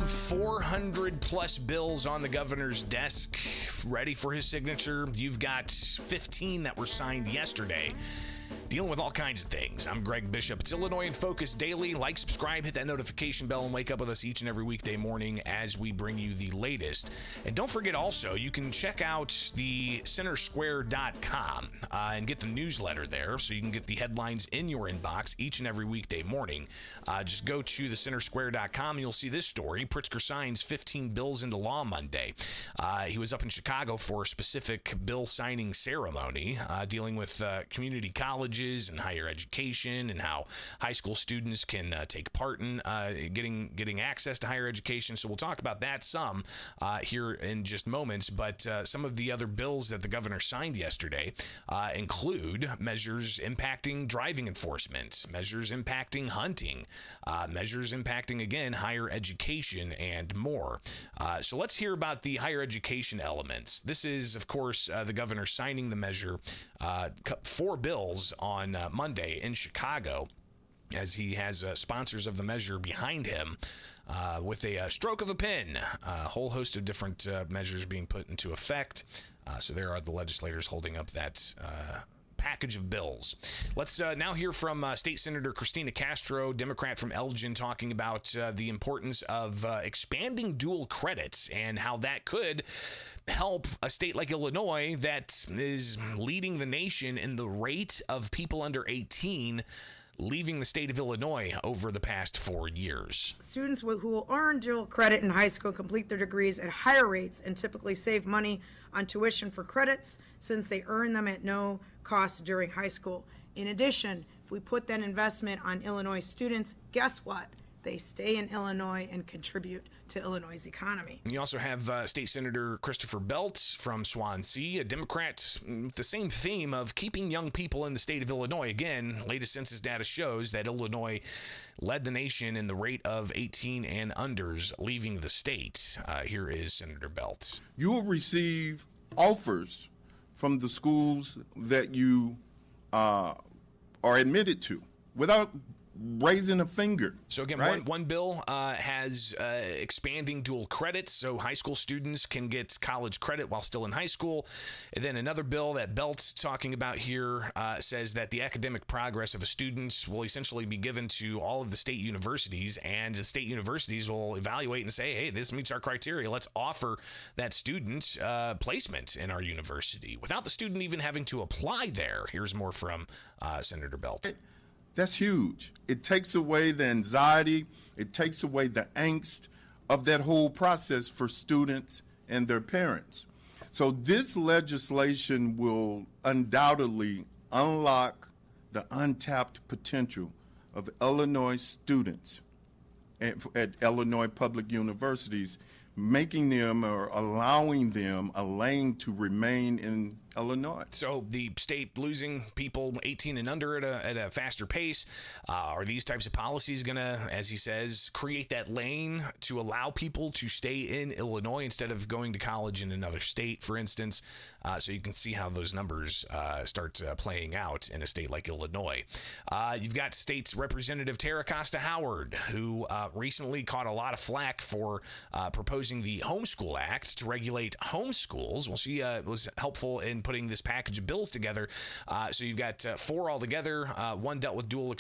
400 plus bills on the governor's desk ready for his signature. You've got 15 that were signed yesterday. Dealing with all kinds of things. I'm Greg Bishop. It's Illinois in Focus Daily. Like, subscribe, hit that notification bell, and wake up with us each and every weekday morning as we bring you the latest. And don't forget also, you can check out the centersquare.com and get the newsletter there so you can get the headlines in your inbox each and every weekday morning. Just go to the centersquare.com and you'll see this story. Pritzker signs 15 bills into law Monday. He was up in Chicago for a specific bill signing ceremony dealing with community colleges and higher education and how high school students can take part in getting access to higher education. So we'll talk about that some here in just moments. But some of the other bills that the governor signed yesterday include measures impacting driving enforcement, measures impacting hunting, measures impacting, again, higher education, and more. So let's hear about the higher education elements. This is, of course, the governor signing the measure, 4 bills on Monday in Chicago, as he has sponsors of the measure behind him with a stroke of a pen. A whole host of different measures being put into effect. So there are the legislators holding up that package of bills. Let's now hear from State Senator Christina Castro, Democrat from Elgin, talking about the importance of expanding dual credits and how that could help a state like Illinois that is leading the nation in the rate of people under 18 leaving the state of Illinois over the past 4 years. Students who will earn dual credit in high school complete their degrees at higher rates and typically save money on tuition for credits since they earn them at no cost during high school. In addition, if we put that investment on Illinois students, guess what? They stay in Illinois and contribute to Illinois' economy. You also have State Senator Christopher Belt from Swansea, a Democrat, with the same theme of keeping young people in the state of Illinois. Again, latest census data shows that Illinois led the nation in the rate of 18 and unders leaving the state. Here is Senator Belt. You will receive offers from the schools that you are admitted to without raising a finger. So again, right? one bill has expanding dual credits, so high school students can get college credit while still in high school. And then another bill that Belt's talking about here says that the academic progress of a student will essentially be given to all of the state universities, and the state universities will evaluate and say, hey, this meets our criteria. Let's offer that student placement in our university without the student even having to apply there. Here's more from Senator Belt. That's huge. It takes away the anxiety. It takes away the angst of that whole process for students and their parents. So this legislation will undoubtedly unlock the untapped potential of Illinois students at Illinois public universities, making them or allowing them a lane to remain in Illinois. So the state losing people 18 and under at a faster pace. Are these types of policies going to, as he says, create that lane to allow people to stay in Illinois instead of going to college in another state, for instance? So you can see how those numbers start playing out in a state like Illinois. You've got State's Representative Tara Costa Howard, who recently caught a lot of flack for proposing the Homeschool Act to regulate homeschools. Well, she was helpful in putting this package of bills together. So you've got 4 altogether. One dealt with dual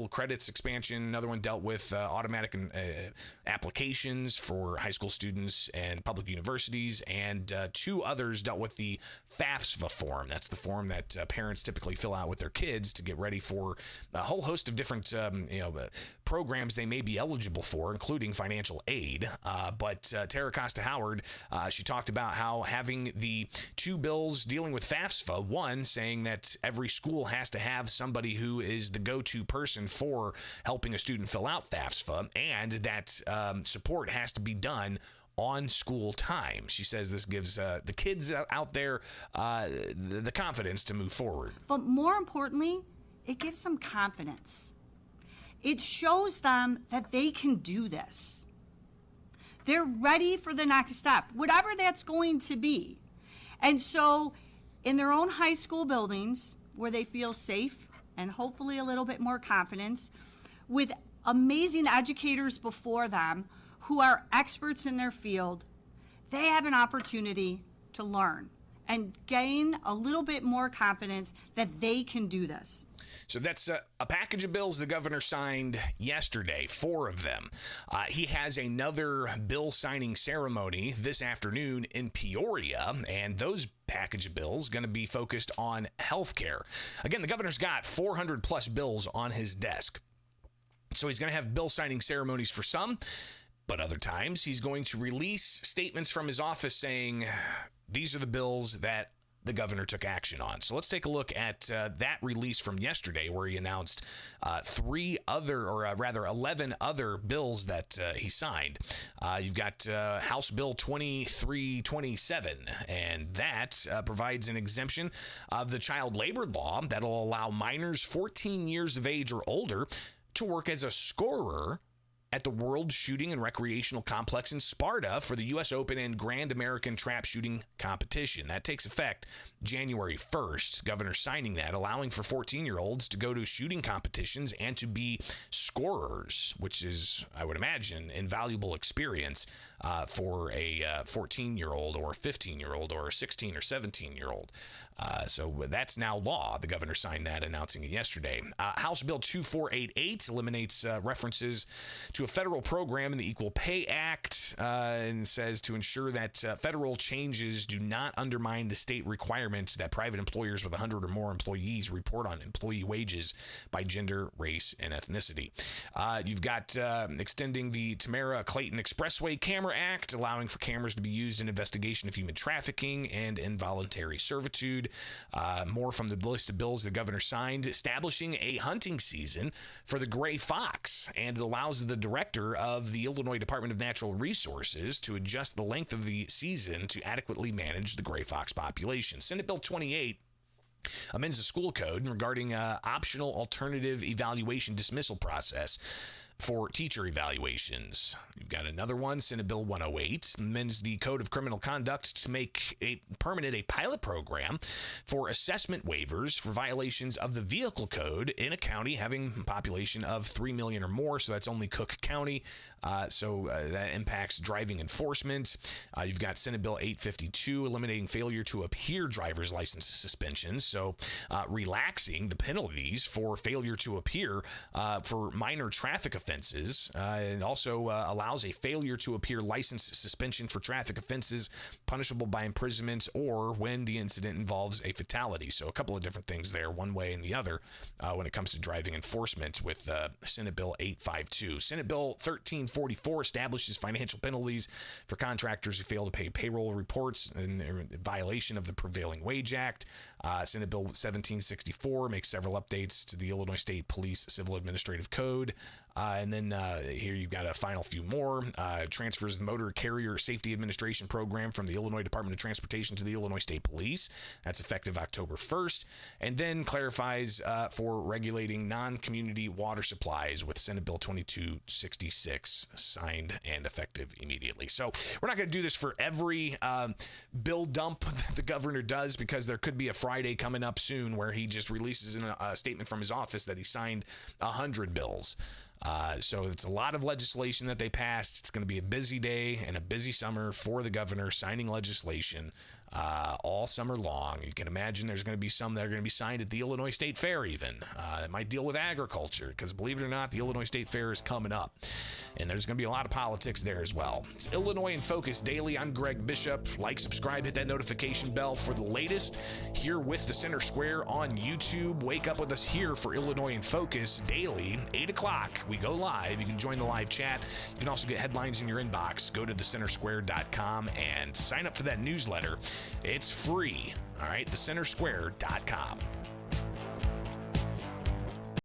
credits expansion. Another one dealt with automatic applications for high school students and public universities. And 2 others dealt with the FAFSA form. That's the form that parents typically fill out with their kids to get ready for a whole host of different programs they may be eligible for, including financial aid. But Tara Costa Howard, she talked about how having the 2 bills dealing with FAFSA, one saying that every school has to have somebody who is the go-to person for helping a student fill out FAFSA, and that support has to be done on school time. She says this gives the kids out there the confidence to move forward. But more importantly, it gives them confidence. It shows them that they can do this. They're ready for the next step, whatever that's going to be. And so in their own high school buildings where they feel safe and hopefully a little bit more confidence, with amazing educators before them who are experts in their field, they have an opportunity to learn and gain a little bit more confidence that they can do this. So that's a package of bills the governor signed yesterday, 4 of them. He has another bill signing ceremony this afternoon in Peoria, and those package of bills going to be focused on health care. Again, the governor's got 400 plus bills on his desk. So he's going to have bill signing ceremonies for some, but other times he's going to release statements from his office saying, these are the bills that the governor took action on. So let's take a look at that release from yesterday, where he announced 11 other bills that he signed. You've got House Bill 2327, and that provides an exemption of the child labor law that'll allow minors 14 years of age or older to work as a scorer at the World Shooting and Recreational Complex in Sparta for the U.S. Open and Grand American Trap Shooting Competition. That takes effect January 1st. Governor signing that, allowing for 14-year-olds to go to shooting competitions and to be scorers, which is, I would imagine, invaluable experience for a 14-year-old or a 15-year-old or a 16 or 17-year-old. So that's now law. The governor signed that, announcing it yesterday. House Bill 2488 eliminates references to a federal program in the Equal Pay Act and says to ensure that federal changes do not undermine the state requirements that private employers with 100 or more employees report on employee wages by gender, race, and ethnicity. You've got extending the Tamara Clayton Expressway Camera Act, allowing for cameras to be used in investigation of human trafficking and involuntary servitude. More from the list of bills the governor signed, establishing a hunting season for the gray fox, and it allows the director of the Illinois Department of Natural Resources to adjust the length of the season to adequately manage the gray fox population. Senate Bill 28 amends the school code regarding optional alternative evaluation dismissal process for teacher evaluations. You've got another one, Senate Bill 108, amends the Code of Criminal Conduct to make a pilot program for assessment waivers for violations of the vehicle code in a county having a population of 3 million or more. So that's only Cook County. So that impacts driving enforcement. You've got Senate Bill 852, eliminating failure to appear driver's license suspensions. So relaxing the penalties for failure to appear for minor traffic offenses. It also allows a failure to appear license suspension for traffic offenses punishable by imprisonment or when the incident involves a fatality. So a couple of different things there, one way and the other, when it comes to driving enforcement with Senate Bill 852. Senate Bill 1344 establishes financial penalties for contractors who fail to pay payroll reports in violation of the Prevailing Wage Act. Senate Bill 1764 makes several updates to the Illinois State Police Civil Administrative Code. And then here you've got a final few more. Transfers the Motor Carrier Safety Administration Program from the Illinois Department of Transportation to the Illinois State Police. That's effective October 1st. And then clarifies for regulating non-community water supplies with Senate Bill 2266, signed and effective immediately. So we're not going to do this for every bill dump that the governor does, because there could be a Friday coming up soon where he just releases a statement from his office that he signed 100 bills. So it's a lot of legislation that they passed. It's going to be a busy day and a busy summer for the governor, signing legislation all summer long. You can imagine there's going to be some that are going to be signed at the Illinois State Fair even. It might deal with agriculture, because believe it or not, the Illinois State Fair is coming up. And there's going to be a lot of politics there as well. It's Illinois in Focus Daily. I'm Greg Bishop. Like, subscribe, hit that notification bell for the latest here with the Center Square on YouTube. Wake up with us here for Illinois in Focus Daily, 8 o'clock. We go live. You can join the live chat. You can also get headlines in your inbox. Go to thecentersquare.com and sign up for that newsletter. It's free. All right, thecentersquare.com.